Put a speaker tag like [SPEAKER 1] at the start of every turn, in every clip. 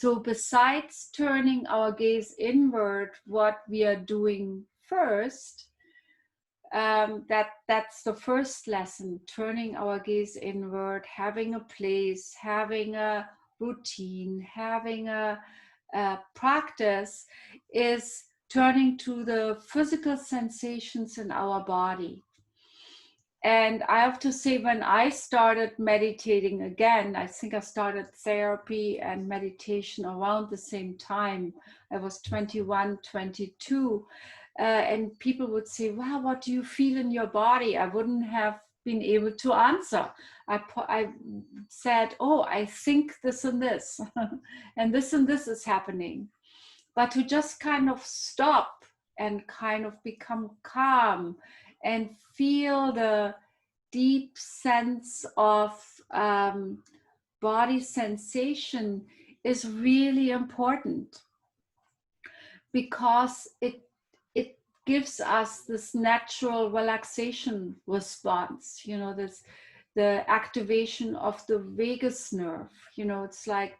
[SPEAKER 1] So besides turning our gaze inward, what we are doing first, that's the first lesson, turning our gaze inward, having a place, having a routine, having a practice, is turning to the physical sensations in our body. And I have to say, when I started meditating again, I think I started therapy and meditation around the same time. I was 21, 22. And people would say, wow, what do you feel in your body? I wouldn't have been able to answer. I said, oh, I think this and this, and this is happening. But to just kind of stop and kind of become calm and feel the deep sense of body sensation is really important, because it gives us this natural relaxation response, the activation of the vagus nerve. It's like,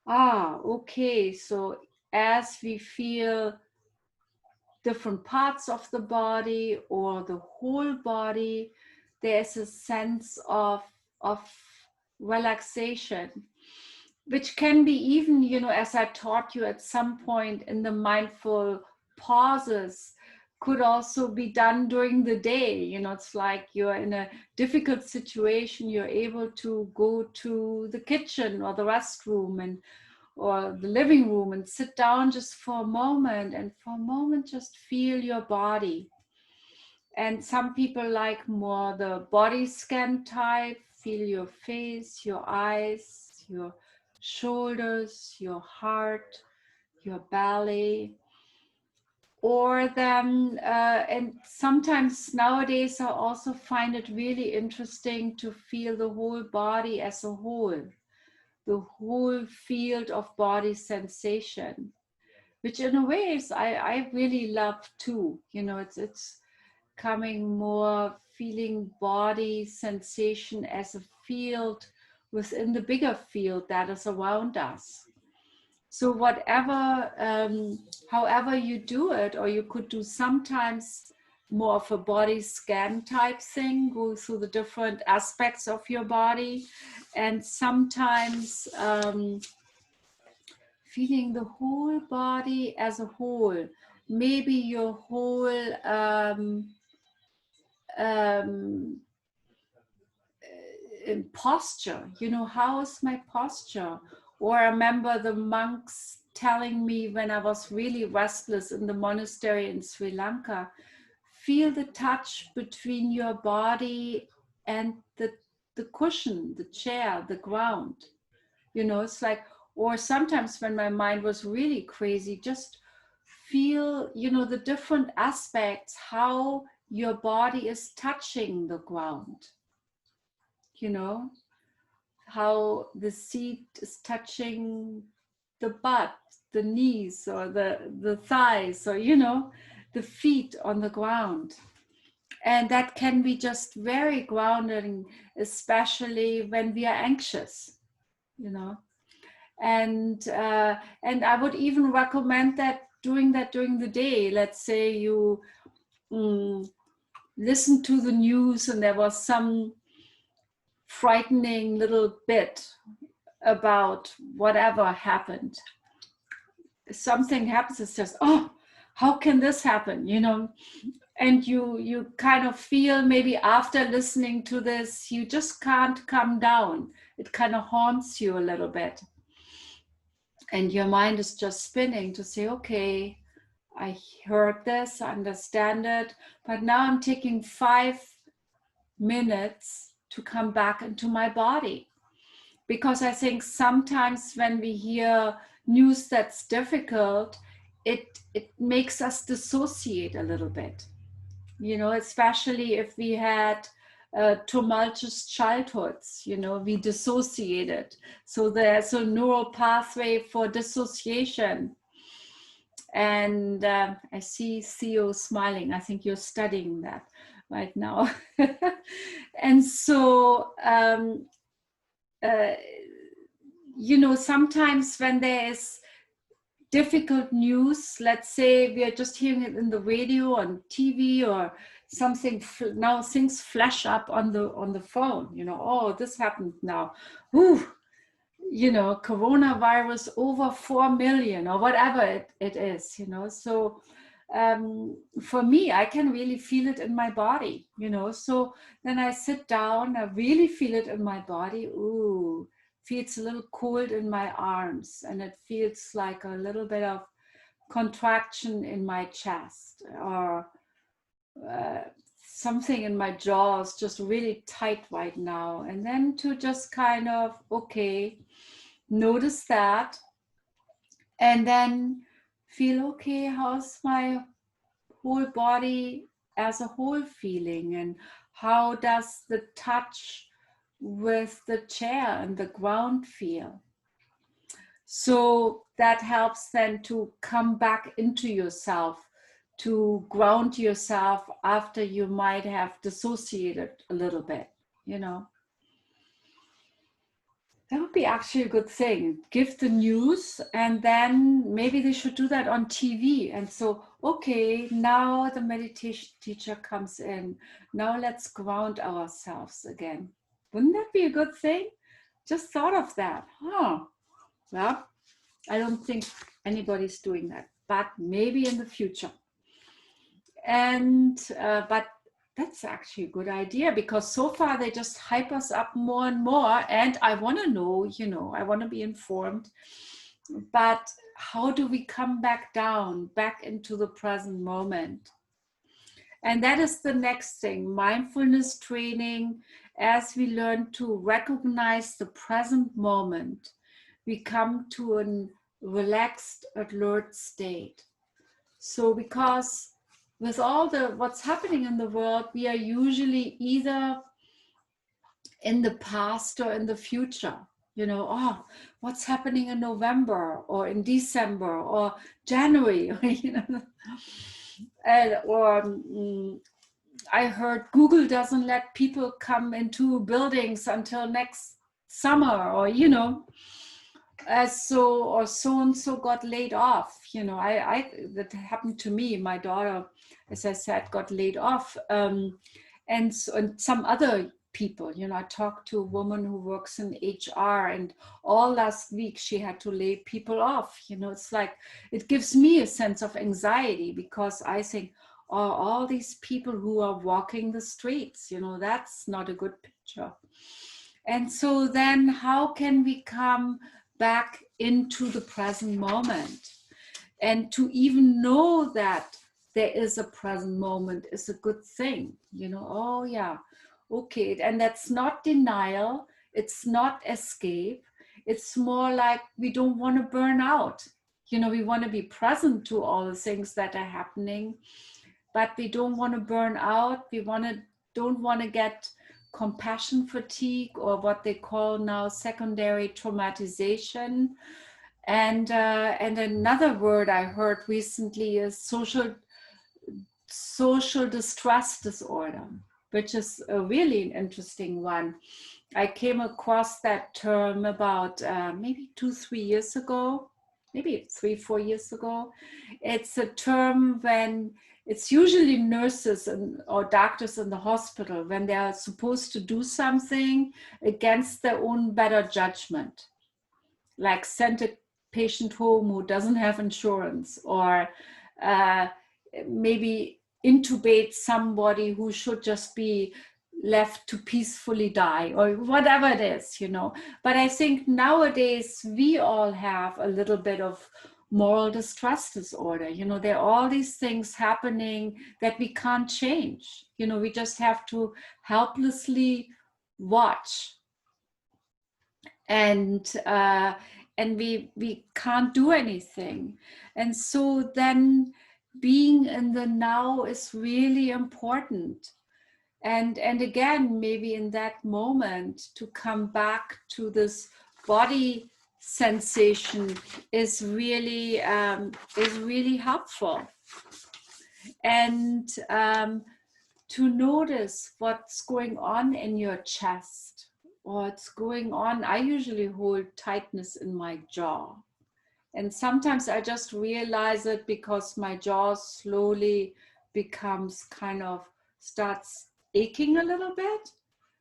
[SPEAKER 1] okay, so as we feel different parts of the body or the whole body, there's a sense of relaxation, which can be even, as I taught you at some point in the mindful pauses, could also be done during the day. It's like you're in a difficult situation, you're able to go to the kitchen or the restroom or the living room and sit down just for a moment, and for a moment just feel your body. And some people like more the body scan type, feel your face, your eyes, your shoulders, your heart, your belly. Or then, and sometimes nowadays I also find it really interesting to feel the whole body as a whole, the whole field of body sensation, which in a way is I really love too. It's coming more feeling body sensation as a field within the bigger field that is around us. So whatever, however you do it, or you could do sometimes more of a body scan type thing, go through the different aspects of your body, and sometimes feeling the whole body as a whole, maybe your whole posture, how is my posture? Or I remember the monks telling me when I was really restless in the monastery in Sri Lanka, feel the touch between your body and the cushion, the chair, the ground. It's like, or sometimes when my mind was really crazy, just feel, the different aspects, how your body is touching the ground. How the seat is touching the butt, the knees, or the thighs, or, the feet on the ground. And that can be just very grounding, especially when we are anxious, And I would even recommend that doing the day. Let's say you listen to the news and there was some frightening little bit about whatever happened. Something happens, it's just, oh, how can this happen? And you kind of feel, maybe after listening to this, you just can't come down. It kind of haunts you a little bit. And your mind is just spinning to say, okay, I heard this, I understand it, but now I'm taking 5 minutes to come back into my body. Because I think sometimes when we hear news that's difficult, it makes us dissociate a little bit. Especially if we had tumultuous childhoods, we dissociated. So there's a neural pathway for dissociation. And I see Theo smiling. I think you're studying that right now. And so, you know, sometimes when there is difficult news, let's say we are just hearing it in the radio, on TV, or something, now things flash up on the phone, you know, oh, this happened now. Ooh, you know, coronavirus over 4 million or whatever it is, you know. So for me, I can really feel it in my body, you know. So then I sit down, I really feel it in my body. Ooh, feels a little cold in my arms, and it feels like a little bit of contraction in my chest, or uh, something in my jaw is just really tight right now. And then to just kind of, okay, notice that, and then feel, okay, how's my whole body as a whole feeling, and how does the touch with the chair and the ground feel? So that helps then to come back into yourself, to ground yourself after you might have dissociated a little bit, you know. That would be actually a good thing. Give the news, and then maybe they should do that on TV. And so, okay, now the meditation teacher comes in. Now let's ground ourselves again. Wouldn't that be a good thing? Just thought of that. Huh. Well, I don't think anybody's doing that, but maybe in the future. And, but that's actually a good idea, because so far they just hype us up more and more. And I want to know, you know, I want to be informed. But how do we come back down, back into the present moment? And that is the next thing, mindfulness training. As we learn to recognize the present moment, we come to a relaxed, alert state. So because with all the what's happening in the world, we are usually either in the past or in the future. You know, oh, what's happening in November or in December or January, you know. I heard Google doesn't let people come into buildings until next summer, or you know, so and so got laid off. You know, I that happened to me. My daughter, as I said, got laid off, and some other people. You know, I talked to a woman who works in HR, and all last week she had to lay people off. You know, it's like it gives me a sense of anxiety, because I think, oh, all these people who are walking the streets, you know, that's not a good picture. And so then how can we come back into the present moment? And to even know that there is a present moment is a good thing, you know. Oh yeah, okay. And that's not denial, it's not escape, it's more like we don't want to burn out. You know, we want to be present to all the things that are happening, but we don't want to burn out. We don't want to get compassion fatigue, or what they call now secondary traumatization. And another word I heard recently is social distress disorder, which is a really an interesting one. I came across that term about maybe 2-3 years ago, maybe 3-4 years ago. It's a term when it's usually nurses or doctors in the hospital, when they are supposed to do something against their own better judgment, like send a patient home who doesn't have insurance, or maybe intubate somebody who should just be left to peacefully die, or whatever it is, you know. But I think nowadays we all have a little bit of moral distress disorder. You know, there are all these things happening that we can't change. You know, we just have to helplessly watch, and we can't do anything. And so then being in the now is really important. And again, maybe in that moment, to come back to this body sensation is really helpful. And to notice what's going on in your chest, or it's going on, I usually hold tightness in my jaw. And sometimes I just realize it because my jaw slowly becomes kind of starts aching a little bit.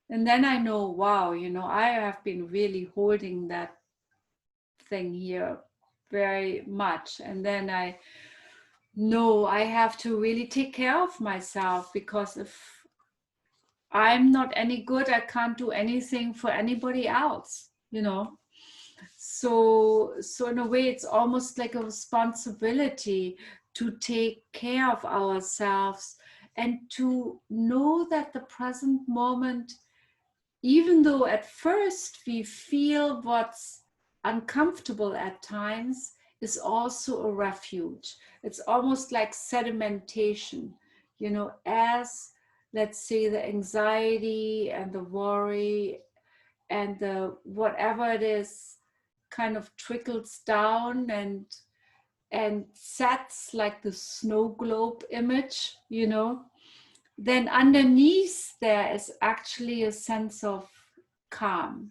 [SPEAKER 1] And then I know, wow, I have been really holding that thing here very much. And then I know I have to really take care of myself, because if I'm not any good, I can't do anything for anybody else, So in a way, it's almost like a responsibility to take care of ourselves and to know that the present moment, even though at first we feel what's uncomfortable at times, is also a refuge. It's almost like sedimentation, as, let's say, the anxiety and the worry and the whatever it is kind of trickles down and sets like the snow globe image, then underneath there is actually a sense of calm,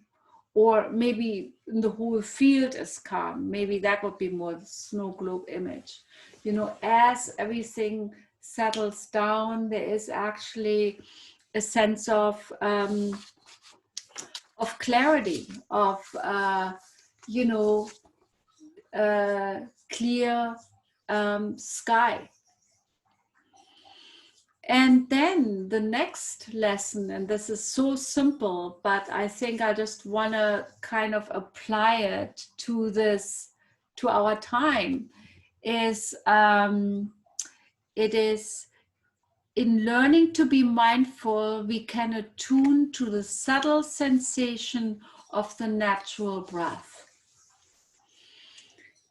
[SPEAKER 1] or maybe the whole field is calm. Maybe that would be more the snow globe image. As everything settles down, there is actually a sense of clarity, of clear sky. And then the next lesson, and this is so simple, but I think I just want to kind of apply it to our time, is it is in learning to be mindful, we can attune to the subtle sensation of the natural breath.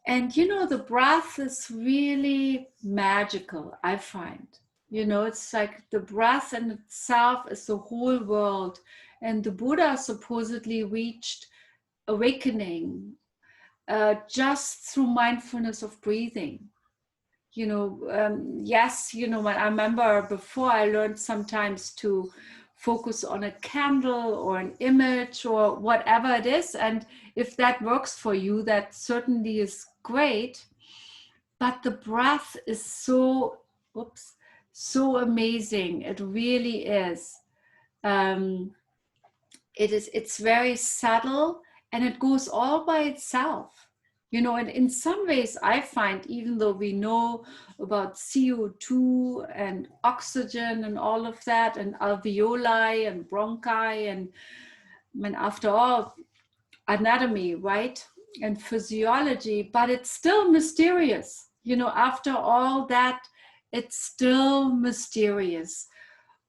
[SPEAKER 1] And the breath is really magical, I find. It's like the breath in itself is the whole world. And the Buddha supposedly reached awakening just through mindfulness of breathing. Yes, I remember before I learned sometimes to focus on a candle or an image or whatever it is. And if that works for you, that certainly is great. But the breath is so amazing. It really is. It's very subtle, and it goes all by itself. And in some ways I find, even though we know about CO2 and oxygen and all of that, and alveoli and bronchi, and after all, anatomy, right? And physiology, but it's still mysterious. After all that, it's still mysterious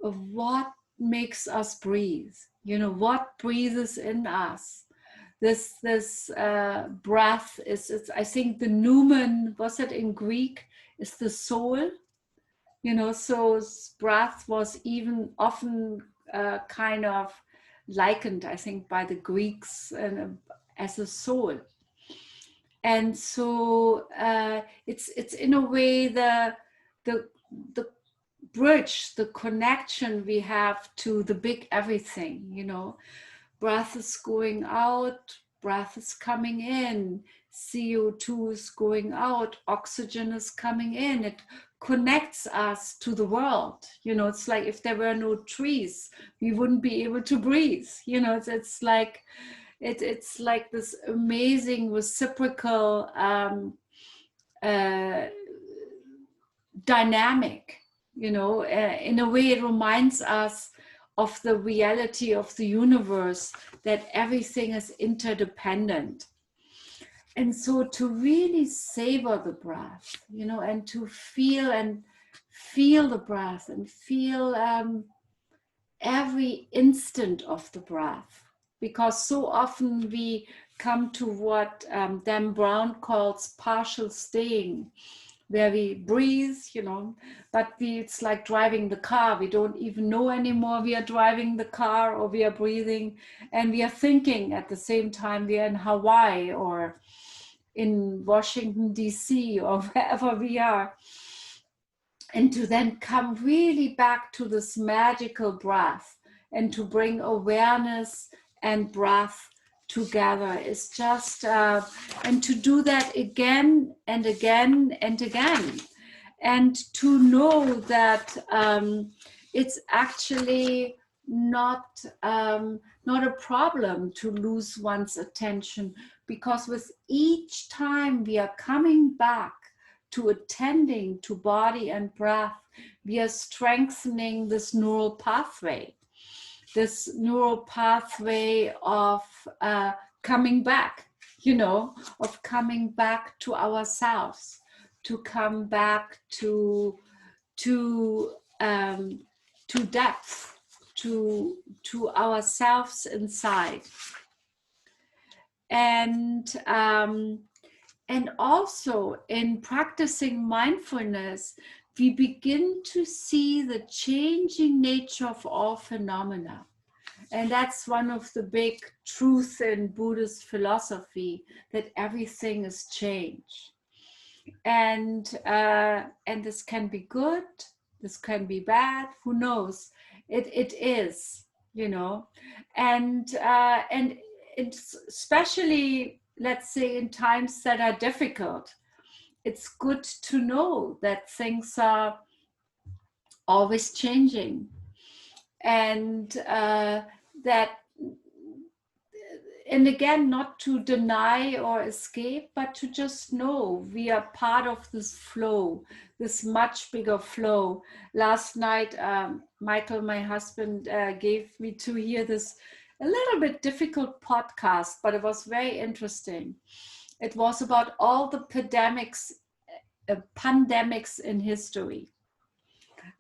[SPEAKER 1] of what makes us breathe. What breathes in us. This breath is, I think, the numen, was it in Greek, is the soul. So breath was even often kind of likened, I think, by the Greeks as a soul. And so it's in a way the bridge, the connection we have to the big everything. Breath is going out, breath is coming in, CO2 is going out, oxygen is coming in. It connects us to the world. It's like if there were no trees, we wouldn't be able to breathe. It's like it's like this amazing reciprocal dynamic. In a way, it reminds us of the reality of the universe, that everything is interdependent. And so to really savor the breath, and to feel the breath, and feel every instant of the breath, because so often we come to what Dan Brown calls partial staying, where we breathe, but it's like driving the car. We don't even know anymore we are driving the car, or we are breathing, and we are thinking at the same time. We are in Hawaii or in Washington, DC, or wherever we are. And to then come really back to this magical breath, and to bring awareness and breath together is just, and to do that again and again and again, and to know that it's actually not a problem to lose one's attention, because with each time we are coming back to attending to body and breath, we are strengthening this neural pathway of coming back, of coming back to ourselves, to come back to depth, to ourselves inside. And also in practicing mindfulness, we begin to see the changing nature of all phenomena. And that's one of the big truths in Buddhist philosophy, that everything is change. And this can be good, this can be bad, who knows? It is, and it's especially, let's say, in times that are difficult, it's good to know that things are always changing, and and again, not to deny or escape, but to just know we are part of this flow, this much bigger flow. Last night, Michael, my husband, gave me to hear this a little bit difficult podcast, but it was very interesting. It was about all the pandemics in history.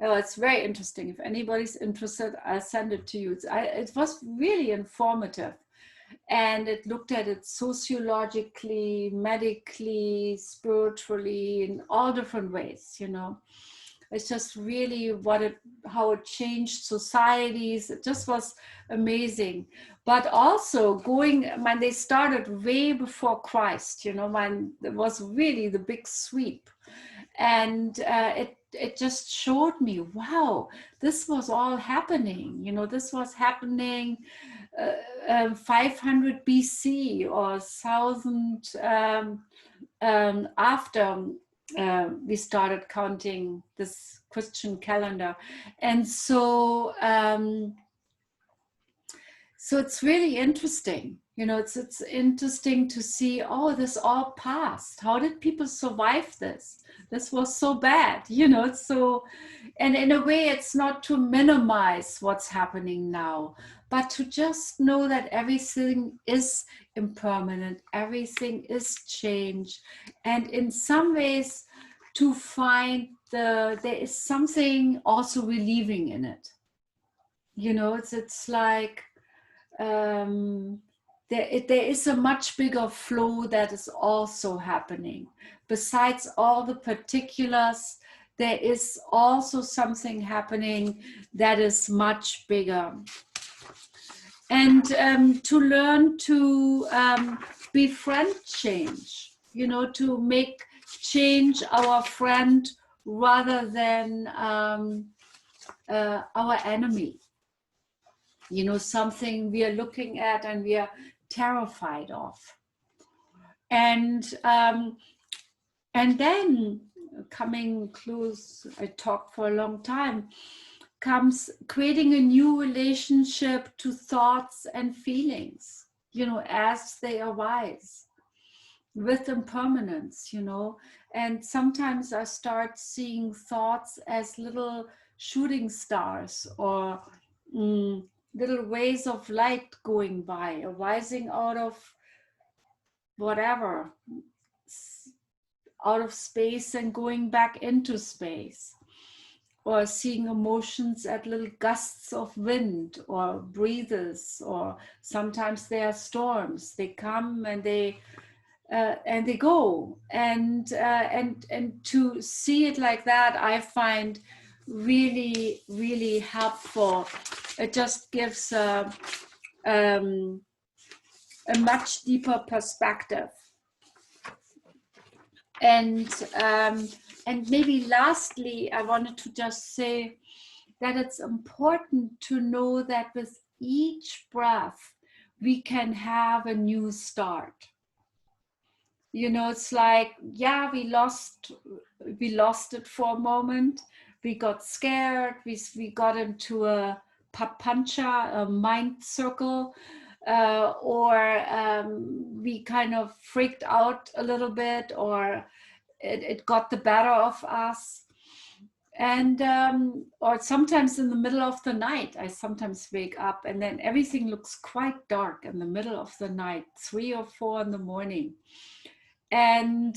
[SPEAKER 1] Oh, it's very interesting. If anybody's interested, I'll send it to you. It was really informative. And it looked at it sociologically, medically, spiritually, in all different ways, It's just really how it changed societies. It just was amazing. But also when they started way before Christ, it was really the big sweep. And it just showed me, wow, this was all happening. This was happening 500 BC or 1000 after we started counting this Christian calendar. And so it's really interesting. It's interesting to see, oh, this all passed. How did people survive this? This was so bad, so, and in a way, it's not to minimize what's happening now, but to just know that everything is impermanent, everything is change. And in some ways, to find there is something also relieving in it. It's like, there is a much bigger flow that is also happening. Besides all the particulars, there is also something happening that is much bigger. And to learn to befriend change, to make change our friend rather than our enemy. Something we are looking at and we are terrified of. And then coming close, I talked for a long time, comes creating a new relationship to thoughts and feelings, as they arise, with impermanence, and sometimes I start seeing thoughts as little shooting stars or little waves of light going by, arising out of whatever, out of space and going back into space, or seeing emotions at little gusts of wind or breezes, or sometimes they are storms. They come and they go, and to see it like that, I find really, really helpful. It just gives a much deeper perspective. And maybe lastly, I wanted to just say that it's important to know that with each breath, we can have a new start. You know, it's like, yeah, we lost it for a moment. We got scared. We got into a papancha, a mind circle, or we kind of freaked out a little bit, or it got the better of us. And or sometimes in the middle of the night, I sometimes wake up and then everything looks quite dark in the middle of the night, 3 or 4 in the morning. And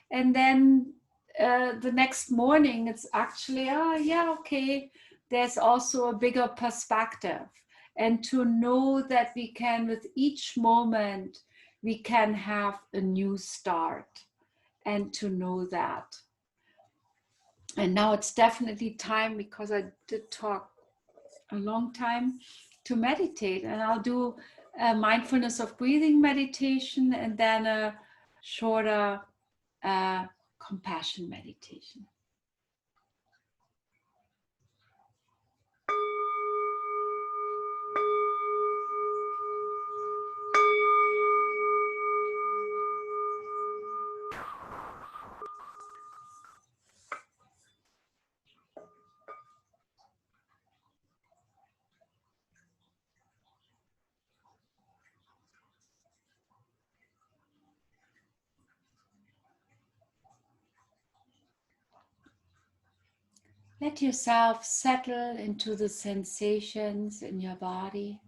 [SPEAKER 1] then the next morning it's actually, oh yeah, okay, there's also a bigger perspective. And to know that we can, with each moment, we can have a new start, and to know that. And now it's definitely time, because I did talk a long time, to meditate. And I'll do a mindfulness of breathing meditation, and then a shorter compassion meditation. Let yourself settle into the sensations in your body.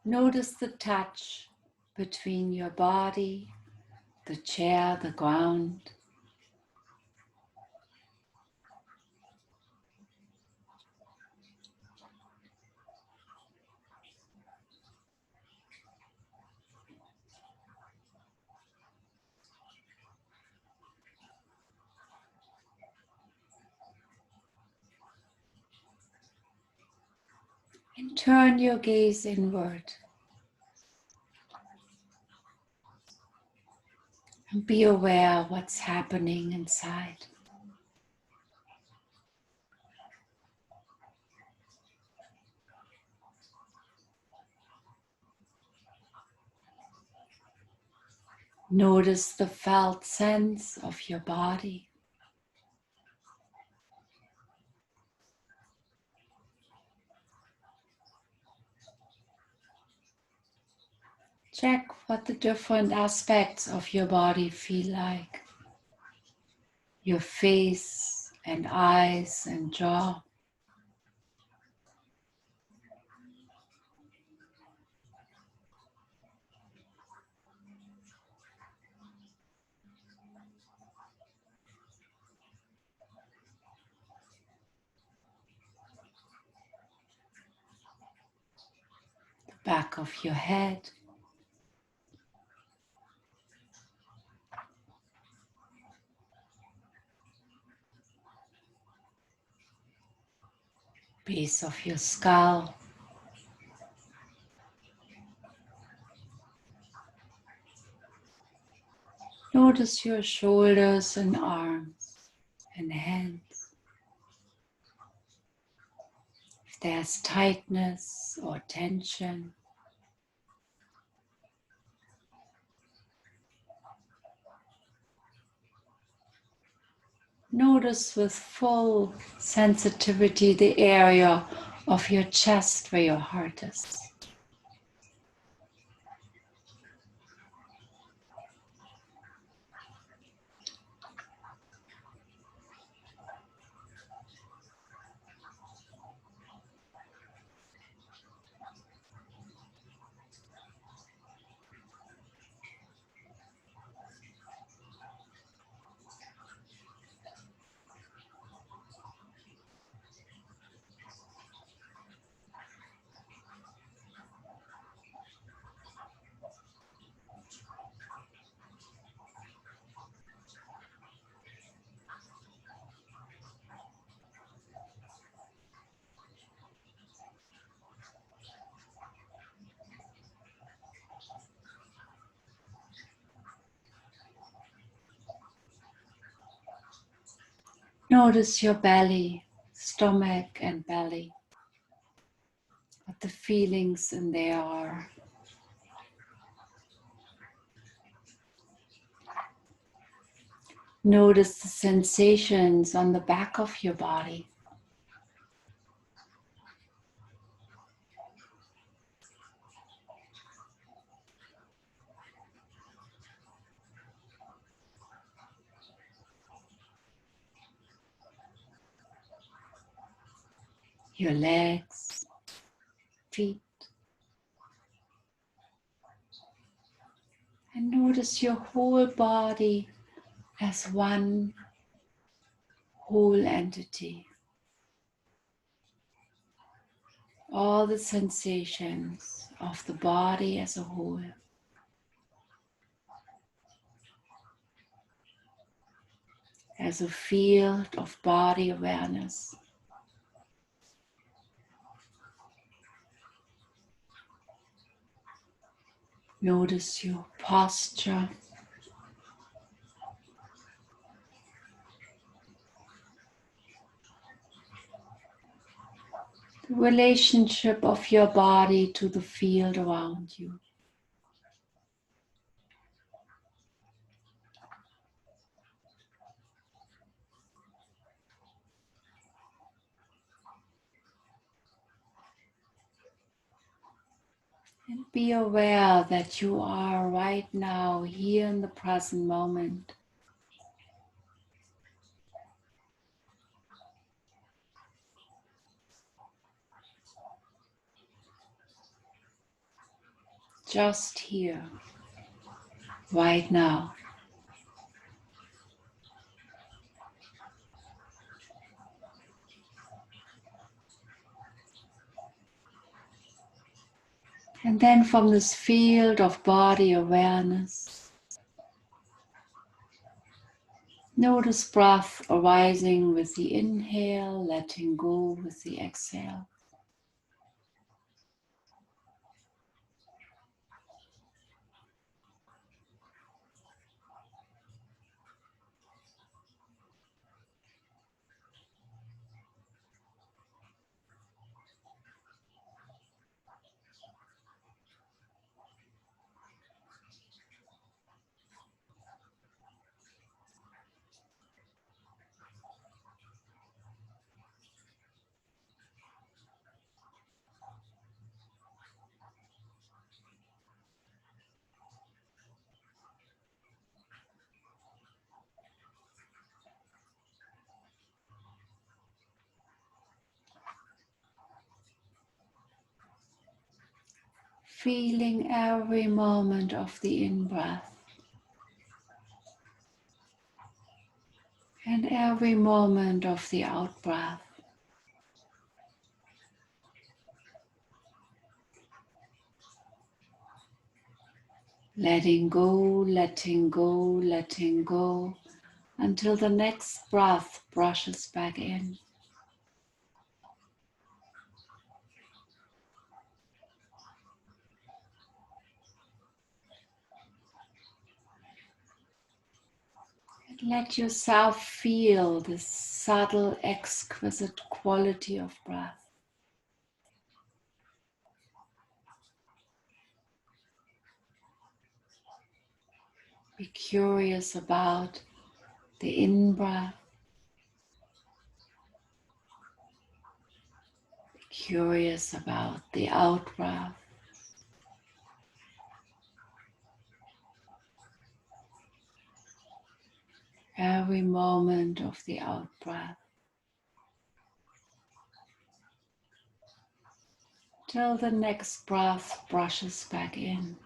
[SPEAKER 1] Notice the touch between your body, the chair, the ground. And turn your gaze inward. And be aware of what's happening inside. Notice the felt sense of your body. Check what the different aspects of your body feel like. Your face and eyes and jaw. The back of your head. Base of your skull. Notice your shoulders and arms and hands. If there's tightness or tension. Notice with full sensitivity the area of your chest where your heart is. Notice your belly, stomach and belly, what the feelings in there are. Notice the sensations on the back of your body. Your legs, feet, and notice your whole body as one whole entity. All the sensations of the body as a whole. As a field of body awareness. Notice your posture. The relationship of your body to the field around you. And be aware that you are right now here in the present moment. Just here, right now. And then from this field of body awareness, notice breath arising with the inhale, letting go with the exhale. Feeling every moment of the in-breath and every moment of the out-breath. Letting go, letting go, letting go, until the next breath brushes back in. And let yourself feel this subtle, exquisite quality of breath. Be curious about the in-breath. Be curious about the out-breath. Every moment of the out-breath. Till the next breath brushes back in.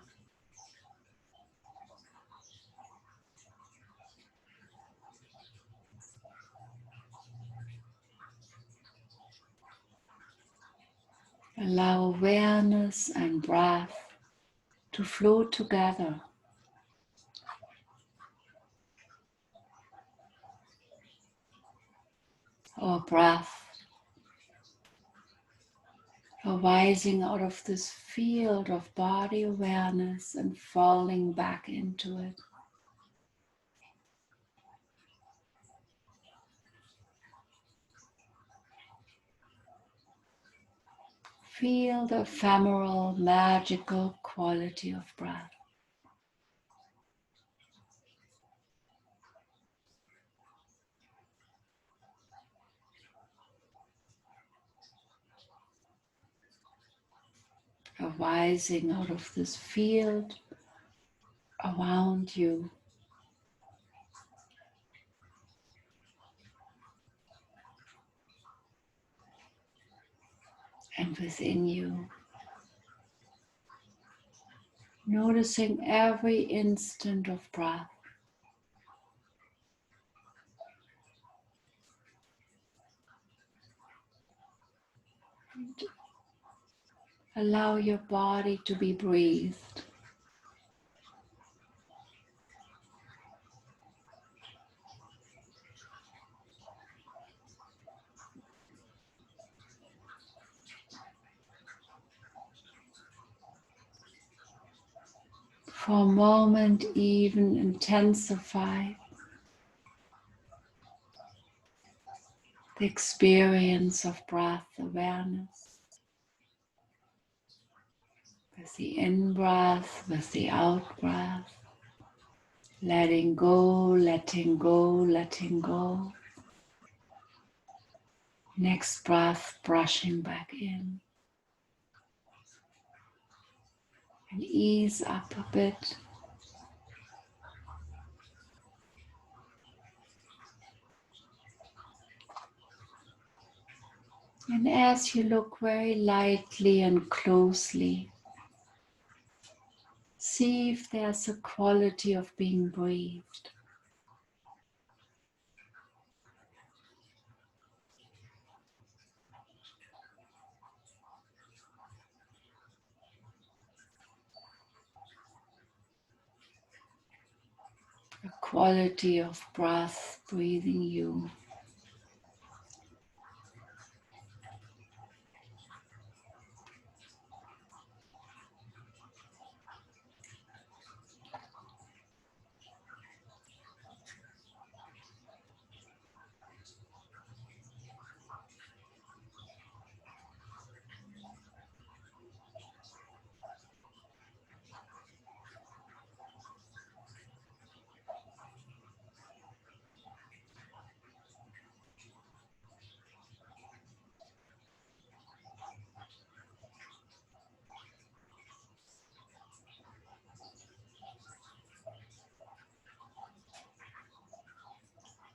[SPEAKER 1] Allow awareness and breath to flow together. Our breath arising out of this field of body awareness and falling back into it. Feel the ephemeral, magical quality of breath. Arising out of this field around you and within you. Noticing every instant of breath. Allow your body to be breathed. For a moment, even intensify the experience of breath awareness. With the in-breath, with the out-breath. Letting go, letting go, letting go. Next breath, brushing back in. And ease up a bit. And as you look very lightly and closely, see if there's a quality of being breathed. A quality of breath breathing you.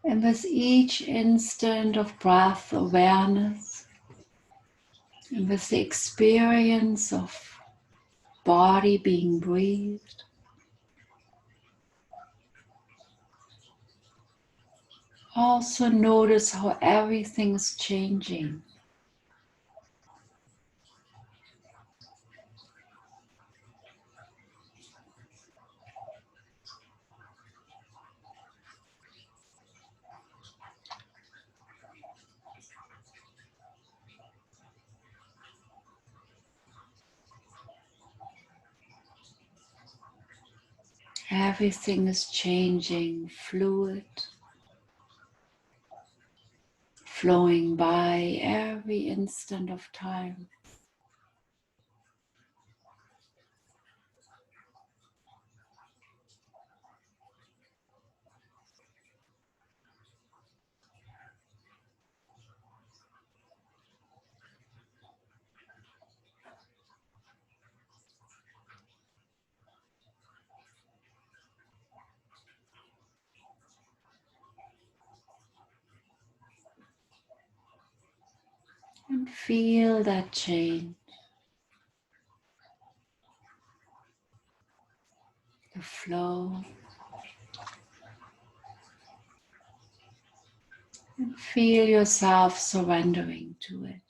[SPEAKER 1] And with each instant of breath awareness, and with the experience of body being breathed, also notice how everything is changing. Everything is changing, fluid, flowing by every instant of time. And feel that change, the flow, and feel yourself surrendering to it.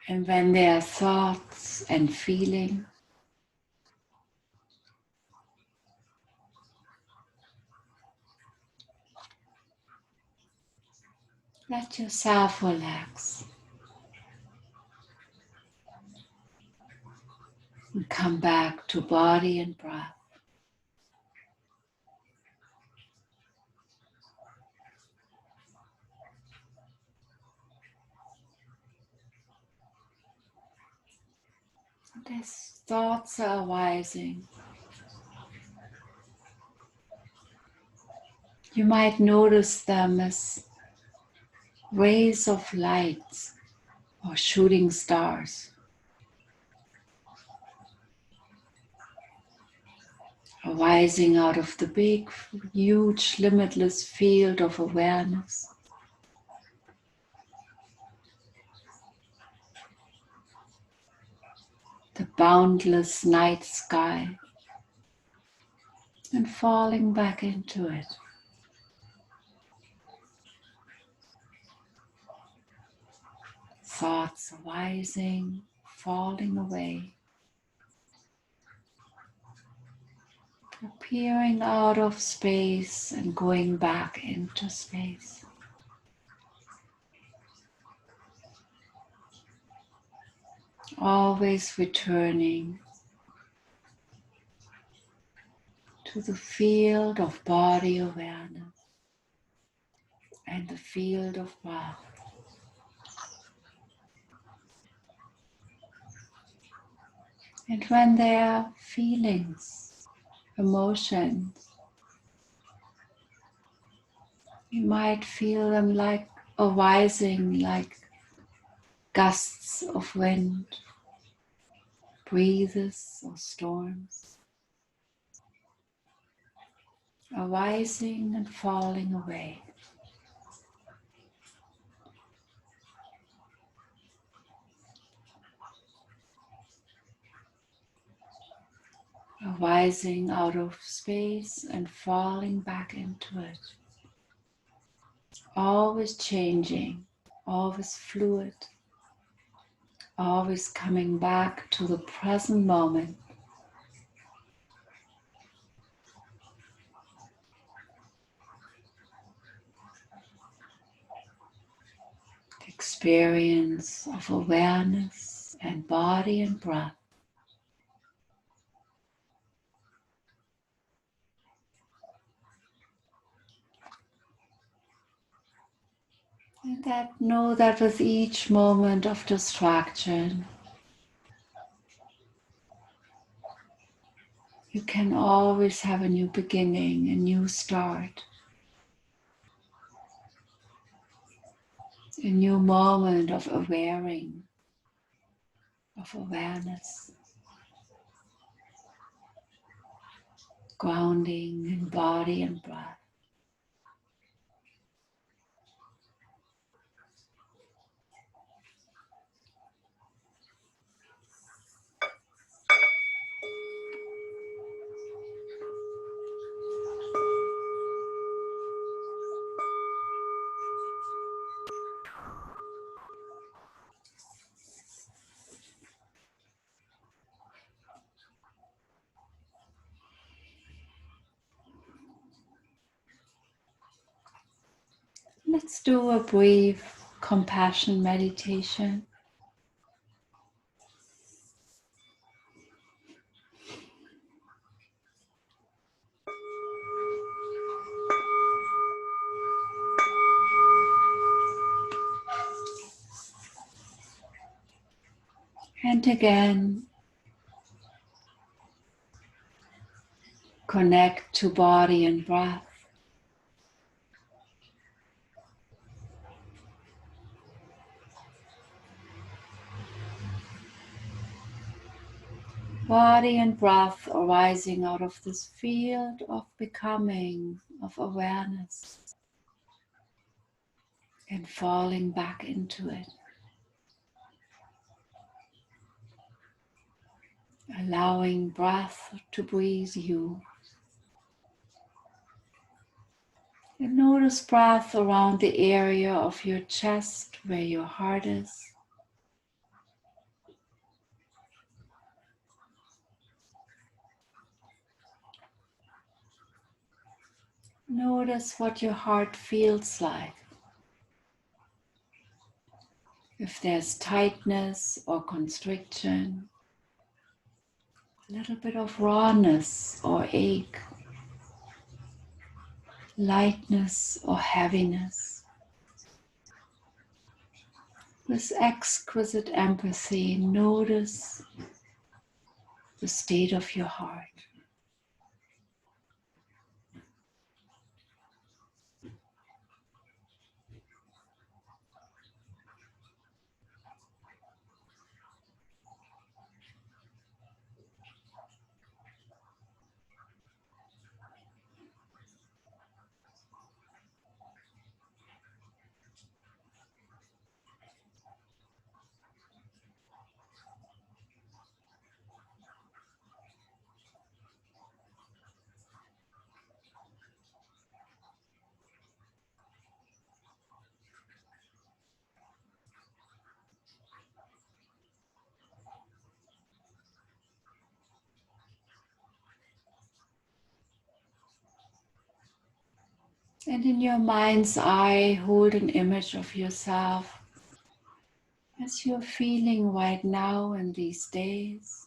[SPEAKER 1] And when there are thoughts and feeling, let yourself relax and come back to body and breath. And as thoughts are arising, you might notice them as rays of light or shooting stars, arising out of the big, huge, limitless field of awareness. The boundless night sky, and falling back into it. Thoughts arising, falling away, appearing out of space and going back into space. Always returning to the field of body awareness and the field of breath. And when there are feelings, emotions, you might feel them like arising like gusts of wind, breezes or storms, arising and falling away. Arising out of space and falling back into it. Always changing, always fluid, always coming back to the present moment. The experience of awareness and body and breath. And that know that with each moment of distraction, you can always have a new beginning, a new start, a new moment of awareing, of awareness, grounding in body and breath. Let's do a brief compassion meditation. And again, connect to body and breath. Body and breath arising out of this field of becoming, of awareness, and falling back into it. Allowing breath to breathe you. And notice breath around the area of your chest where your heart is. Notice what your heart feels like. If there's tightness or constriction, a little bit of rawness or ache, lightness or heaviness. With exquisite empathy, notice the state of your heart. And in your mind's eye, hold an image of yourself as you're feeling right now in these days,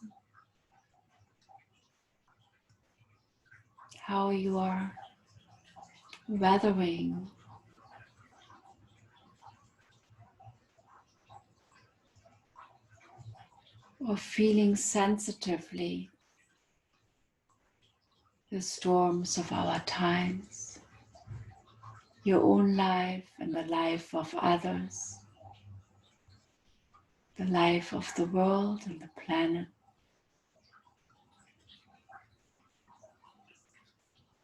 [SPEAKER 1] how you are weathering or feeling sensitively the storms of our times, your own life and the life of others, the life of the world and the planet.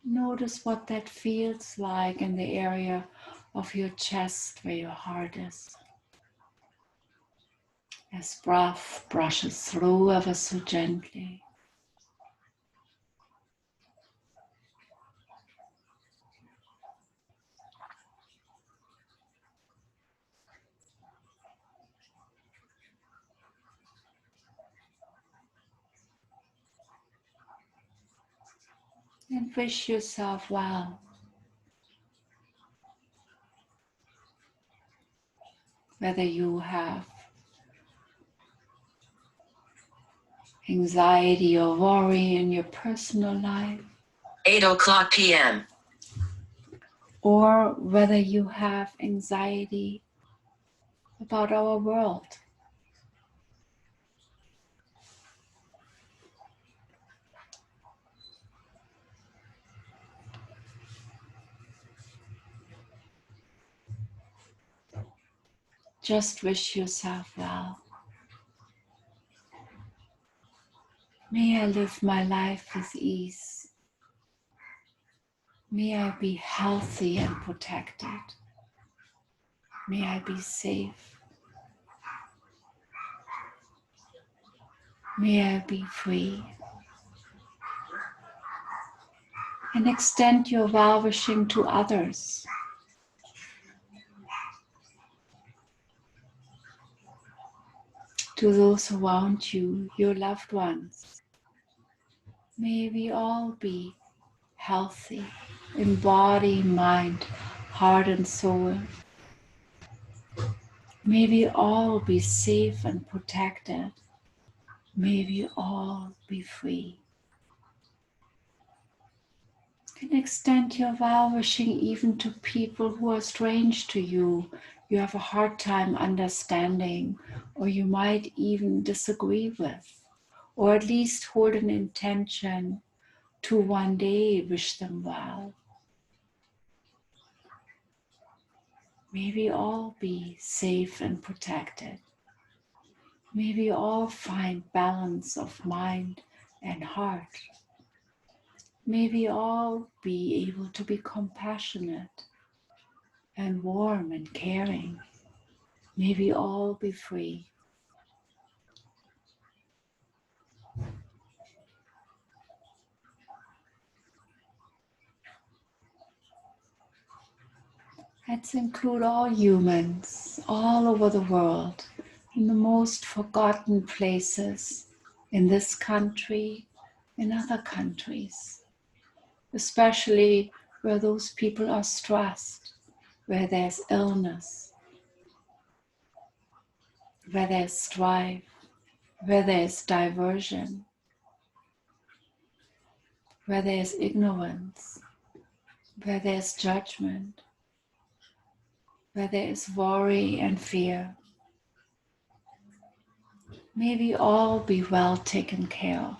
[SPEAKER 1] Notice what that feels like in the area of your chest where your heart is. As breath brushes through ever so gently. And wish yourself well. Whether you have anxiety or worry in your personal life,
[SPEAKER 2] 8:00 p.m.
[SPEAKER 1] or whether you have anxiety about our world. Just wish yourself well. May I live my life with ease. May I be healthy and protected. May I be safe. May I be free. And extend your well-wishing to others. To those around you, your loved ones. May we all be healthy in body, mind, heart and soul. May we all be safe and protected. May we all be free. You can extend your well-wishing even to people who are strange to you. You have a hard time understanding, or you might even disagree with, or at least hold an intention to one day wish them well. May we all be safe and protected. May we all find balance of mind and heart. May we all be able to be compassionate and warm and caring. May we all be free. Let's include all humans all over the world, in the most forgotten places, in this country, in other countries, especially where those people are stressed, where there's illness, where there's strife, where there's diversion, where there's ignorance, where there's judgment, where there is worry and fear. May we all be well taken care of.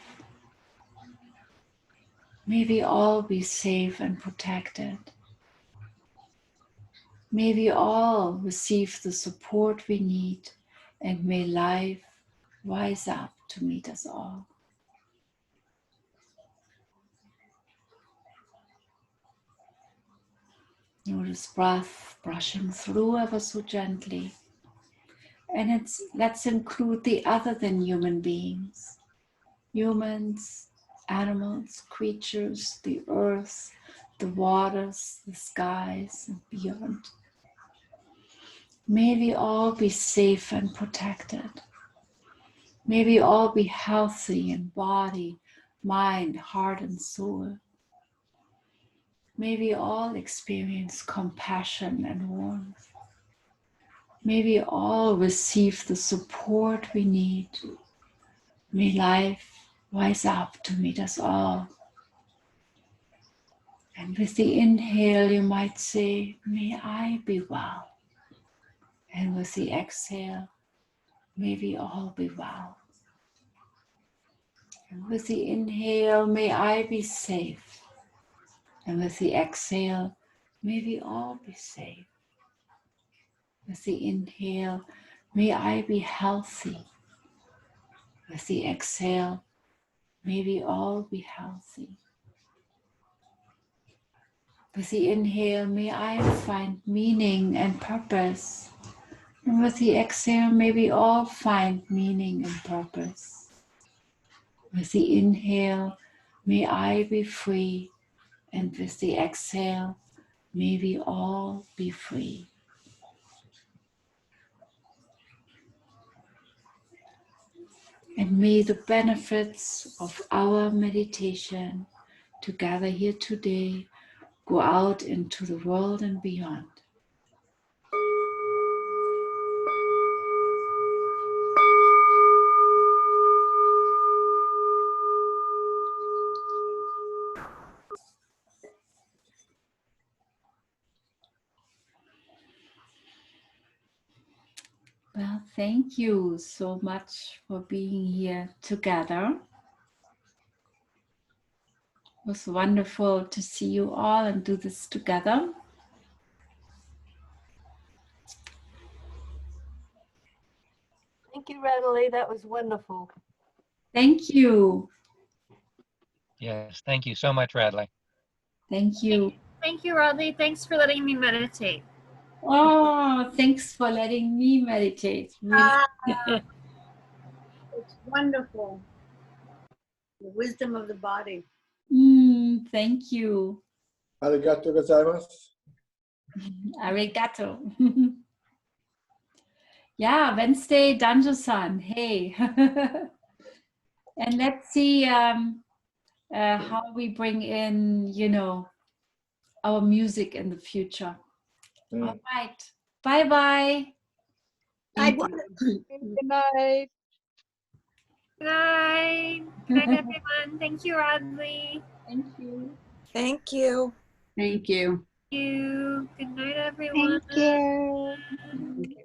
[SPEAKER 1] May we all be safe and protected. May we all receive the support we need, and may life rise up to meet us all. Notice breath brushing through ever so gently. And let's include the other than human beings. Humans, animals, creatures, the earth, the waters, the skies, and beyond. May we all be safe and protected. May we all be healthy in body, mind, heart, and soul. May we all experience compassion and warmth. May we all receive the support we need. May life rise up to meet us all. And with the inhale, you might say, may I be well. And with the exhale, may we all be well. And with the inhale, may I be safe. And with the exhale, may we all be safe. With the inhale, may I be healthy. With the exhale, may we all be healthy. With the inhale, may I find meaning and purpose. And with the exhale, may we all find meaning and purpose. With the inhale, may I be free. And with the exhale, may we all be free. And may the benefits of our meditation together here today go out into the world and beyond. Well, thank you so much for being here together. It was wonderful to see you all and do this together.
[SPEAKER 3] Thank you, Radhule. That was wonderful.
[SPEAKER 1] Thank you.
[SPEAKER 4] Yes, thank you so much, Radley.
[SPEAKER 1] Thank you.
[SPEAKER 5] Thank you, Rodley. Thanks for letting me meditate.
[SPEAKER 1] Oh, thanks for letting me meditate.
[SPEAKER 3] It's wonderful. The wisdom of the body.
[SPEAKER 1] Thank you.
[SPEAKER 6] Arigato gozaimasu.
[SPEAKER 1] Arigato. Yeah, Wednesday, Danjo-san. Hey. And let's see how we bring in, our music in the future. All right. Bye-bye.
[SPEAKER 3] Good night.
[SPEAKER 5] Good night. Good night, everyone. Thank you, Rodley.
[SPEAKER 1] Thank you.
[SPEAKER 7] Thank you.
[SPEAKER 8] Thank you.
[SPEAKER 5] Thank you. Good night, everyone.
[SPEAKER 3] Thank you.
[SPEAKER 8] Thank you.